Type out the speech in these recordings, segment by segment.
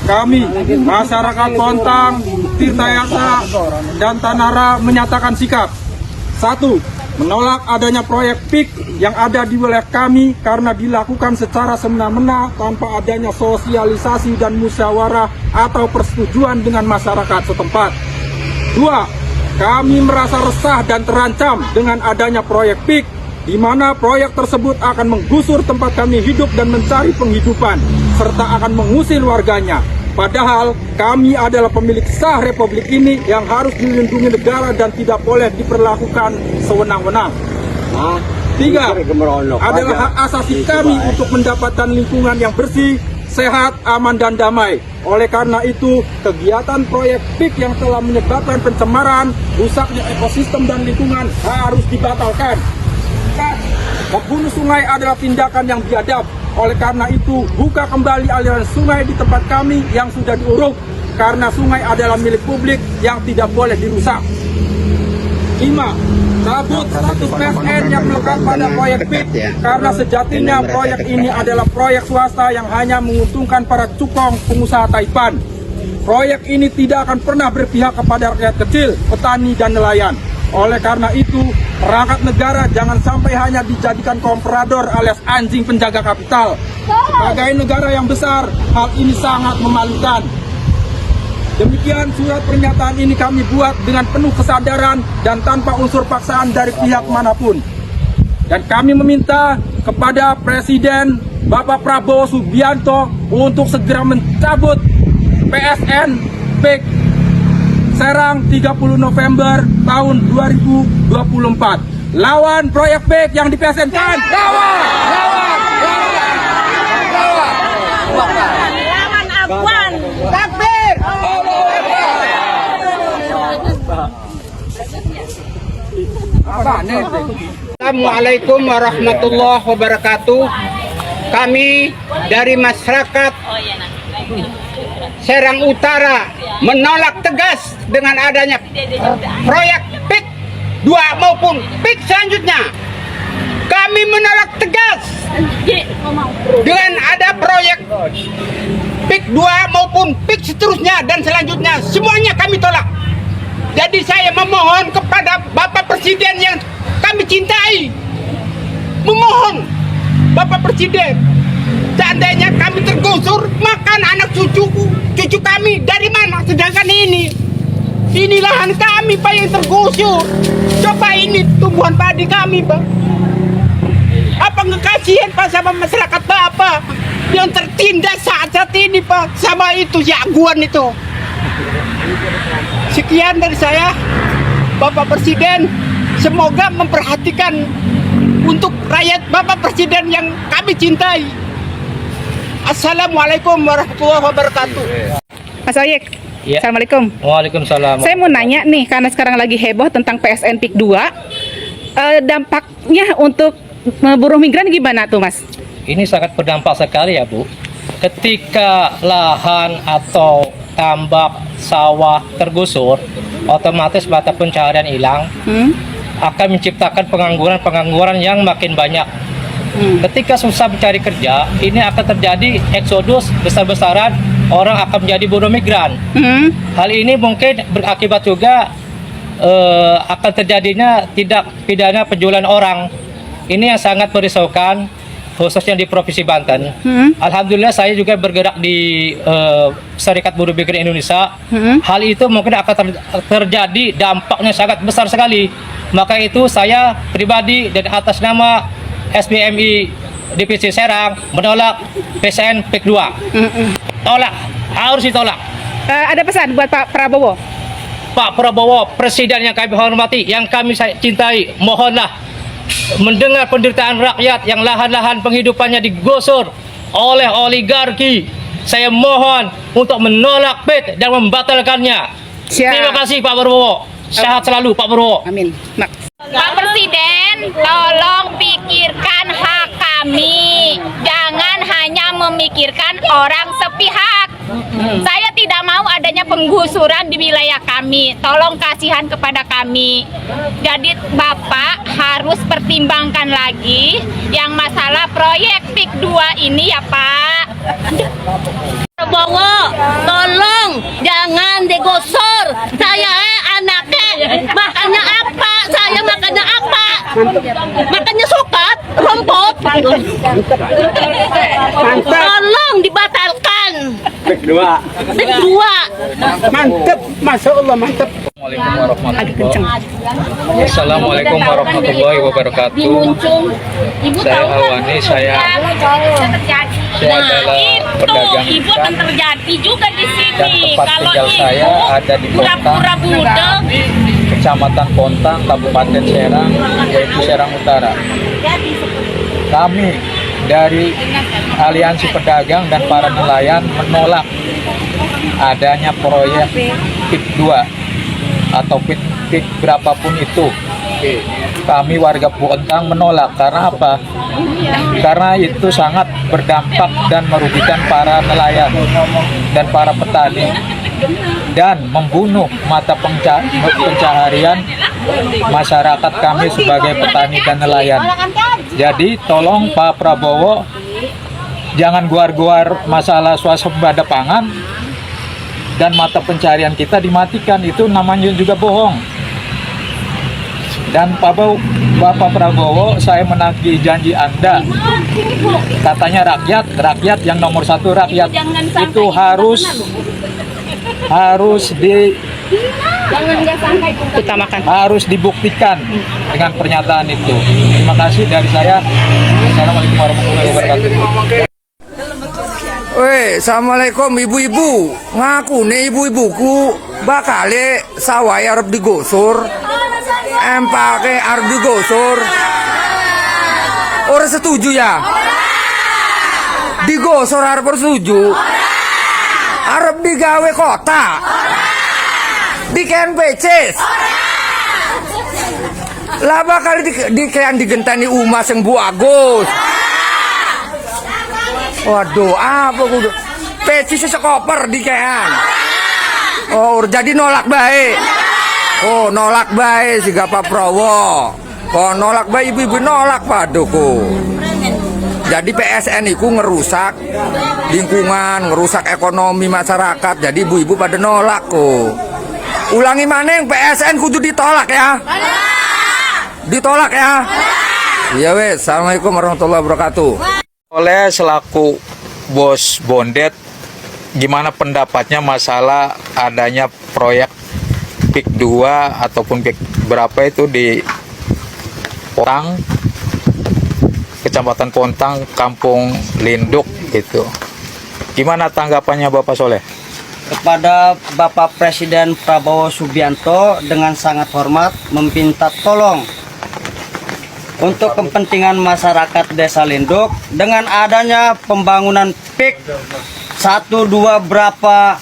kami, masyarakat Bontang, Tirtayasa, dan Tanara menyatakan sikap. 1. Menolak adanya proyek PIK yang ada di wilayah kami karena dilakukan secara semena-mena tanpa adanya sosialisasi dan musyawarah atau persetujuan dengan masyarakat setempat. 2. Kami merasa resah dan terancam dengan adanya proyek PIK, di mana proyek tersebut akan menggusur tempat kami hidup dan mencari penghidupan, serta akan mengusir warganya. Padahal kami adalah pemilik sah republik ini yang harus dilindungi negara dan tidak boleh diperlakukan sewenang-wenang. 3. Adalah hak asasi kami untuk mendapatkan lingkungan yang bersih, sehat, aman, dan damai. Oleh karena itu, kegiatan proyek PIK yang telah menyebabkan pencemaran, rusaknya ekosistem dan lingkungan harus dibatalkan. 4. Membunuh sungai adalah tindakan yang biadab. Oleh karena itu, buka kembali aliran sungai di tempat kami yang sudah diuruk, karena sungai adalah milik publik yang tidak boleh dirusak. 5. Cabut status PSN yang melekat pada proyek PIK, karena sejatinya proyek ini adalah proyek swasta yang hanya menguntungkan para cukong pengusaha Taipan. Proyek ini tidak akan pernah berpihak kepada rakyat kecil, petani, dan nelayan. Oleh karena itu, perangkat negara jangan sampai hanya dijadikan komprador alias anjing penjaga kapital. Sebagai negara yang besar, hal ini sangat memalukan. Demikian surat pernyataan ini kami buat dengan penuh kesadaran dan tanpa unsur paksaan dari pihak manapun. Dan kami meminta kepada Presiden Bapak Prabowo Subianto untuk segera mencabut PSN PIK Serang 30 November tahun 2024. Lawan proyek PIK yang di PSN-kan. Lawan! Lawan! Lawan Afwan. Takbir! Assalamualaikum warahmatullahi wabarakatuh. Kami dari masyarakat Serang Utara menolak tegas dengan adanya proyek PIK 2 maupun PIK selanjutnya. Kami menolak tegas dengan ada proyek PIK 2 maupun PIK seterusnya dan selanjutnya, semuanya kami tolak. Jadi saya memohon kepada Bapak Presiden yang kami cintai, memohon Bapak Presiden, seandainya kami tergusur, makan anak cucu kami dari mana? Sedangkan ini lahan kami Pak yang tergusur. Coba ini tumbuhan padi kami Pak. Apa ngekasihin Pak sama masyarakat Bapak yang tertindas saat ini Pak sama itu jagoan itu. Sekian dari saya, Bapak Presiden, semoga memperhatikan untuk rakyat Bapak Presiden yang kami cintai. Assalamualaikum warahmatullahi wabarakatuh. Mas Oyek, Ya. Assalamualaikum. Waalaikumsalam. Saya mau nanya nih, karena sekarang lagi heboh tentang PSN PIK 2, dampaknya untuk buruh migran gimana tuh Mas? Ini sangat berdampak sekali ya Bu. Ketika lahan atau tambak sawah tergusur, otomatis mata pencaharian hilang, akan menciptakan pengangguran yang makin banyak. Ketika susah mencari kerja, ini akan terjadi eksodus besar-besaran, orang akan menjadi buruh migran. Hal ini mungkin berakibat juga akan terjadinya tindak pidana penjualan orang. Ini yang sangat merisaukan, khususnya di Provinsi Banten. Alhamdulillah saya juga bergerak di Serikat Buruh Migran Indonesia. Hal itu mungkin akan terjadi, dampaknya sangat besar sekali. Maka itu saya pribadi dan atas nama SBMI Divisi Serang menolak PSN PIK 2. Tolak, harus ditolak. Ada pesan buat Pak Prabowo? Pak Prabowo, Presiden yang kami hormati, yang kami cintai, mohonlah mendengar penderitaan rakyat yang lahan-lahan penghidupannya digusur oleh oligarki. Saya mohon untuk menolak PIK dan membatalkannya. Terima kasih Pak Prabowo. Sehat selalu Pak Prabowo. Amin. Pak Presiden, tolong pikirkan hak kami. Jangan hanya memikirkan orang sepihak. Saya tidak mau adanya penggusuran di wilayah kami. Tolong kasihan kepada kami. Jadi Bapak harus pertimbangkan lagi yang masalah proyek PIK 2 ini ya Pak. Prabowo, Tolong dibatalkan. Pik 2. Pik 2. Mantep, Masya Allah mantep. Assalamualaikum warahmatullahi wabarakatuh. Ibu Saya tahu nggak? Awani, saya terjadi. adalah pedagang Ibu ikan. akan terjadi juga di Dan sini. tempat Kalau tinggal ibu saya ada di pura-pura budek. Kecamatan Pontang, Kabupaten Serang, yaitu Serang Utara. Kami dari Aliansi Pedagang dan para nelayan menolak adanya proyek PIK 2 atau PIK berapapun itu. Kami warga Pontang menolak karena apa? Karena itu sangat berdampak dan merugikan para nelayan dan para petani dan membunuh mata pencaharian masyarakat kami sebagai petani dan nelayan. Jadi tolong Pak Prabowo jangan guar-guar masalah swasembada pangan dan mata pencarian kita dimatikan, itu namanya juga bohong. Dan Bapak Prabowo, saya menagih janji Anda, katanya rakyat yang nomor satu rakyat, itu Utamakan. harus dibuktikan dengan pernyataan itu. Terima kasih dari saya. Assalamualaikum warahmatullahi wabarakatuh. Weh, assalamualaikum ibu-ibu. Ngaku nih ibu-ibuku bakale sawah arep digosur. Empake arep digosur. Ora setuju ya? Digosur arep setuju. Arep digawe kota. Di KNPC. Lah bakal dikean digenteni umas yang Bu Agus. Waduh, apa kudu? Peci sekoper di kean. Oh, jadi nolak baik. Oh, nolak baik si Pak Prabowo. Oh, nolak baik ibu-ibu nolak paduku. Jadi PSN itu ngerusak lingkungan, ngerusak ekonomi masyarakat. Jadi ibu-ibu pada nolak kok. Ulangi mana yang PSN kudu ditolak ya? Ditolak ya? Iya wes. Assalamualaikum warahmatullahi wabarakatuh. Oleh selaku bos Bondet, gimana pendapatnya masalah adanya proyek PIK 2 ataupun PIK berapa itu di Pontang, Kecamatan Pontang, Kampung Linduk gitu. Gimana tanggapannya Bapak Soleh? Kepada Bapak Presiden Prabowo Subianto dengan sangat hormat meminta tolong untuk kepentingan masyarakat Desa Linduk dengan adanya pembangunan PIK 1, 2 berapa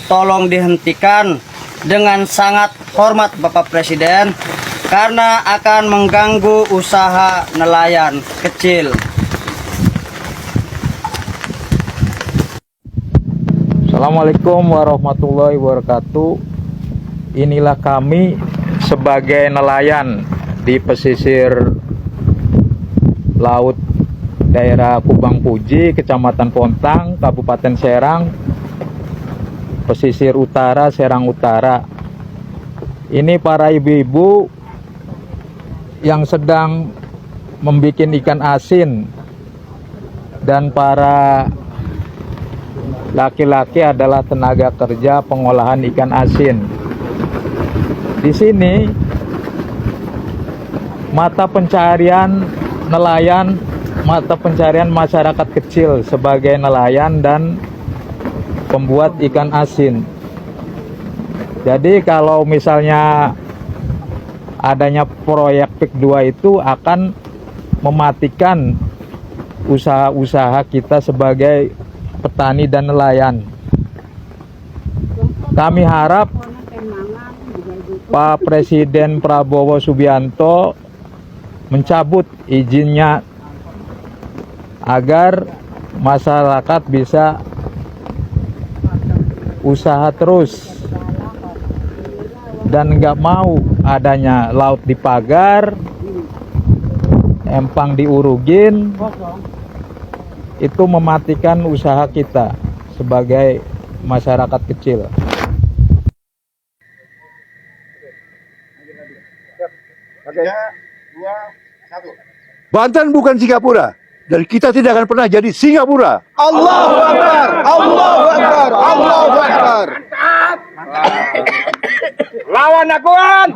tolong dihentikan dengan sangat hormat Bapak Presiden karena akan mengganggu usaha nelayan kecil. Assalamualaikum warahmatullahi wabarakatuh. Inilah kami sebagai nelayan di pesisir laut daerah Kubang Puji, Kecamatan Pontang, Kabupaten Serang, pesisir utara, Serang Utara. Ini para ibu-ibu yang sedang membuat ikan asin dan para laki-laki adalah tenaga kerja pengolahan ikan asin. Di sini mata pencarian nelayan, mata pencarian masyarakat kecil sebagai nelayan dan pembuat ikan asin. Jadi kalau misalnya adanya proyek PIK 2 itu akan mematikan usaha-usaha kita sebagai petani dan nelayan. Kami harap Pak Presiden Prabowo Subianto mencabut izinnya agar masyarakat bisa usaha terus dan nggak mau adanya laut dipagar, empang diurugin, itu mematikan usaha kita sebagai masyarakat kecil. Banten bukan Singapura. dan kita tidak akan pernah jadi Singapura. Allahu Akbar, Allahu Akbar, Allahu Akbar. Lawan akuan.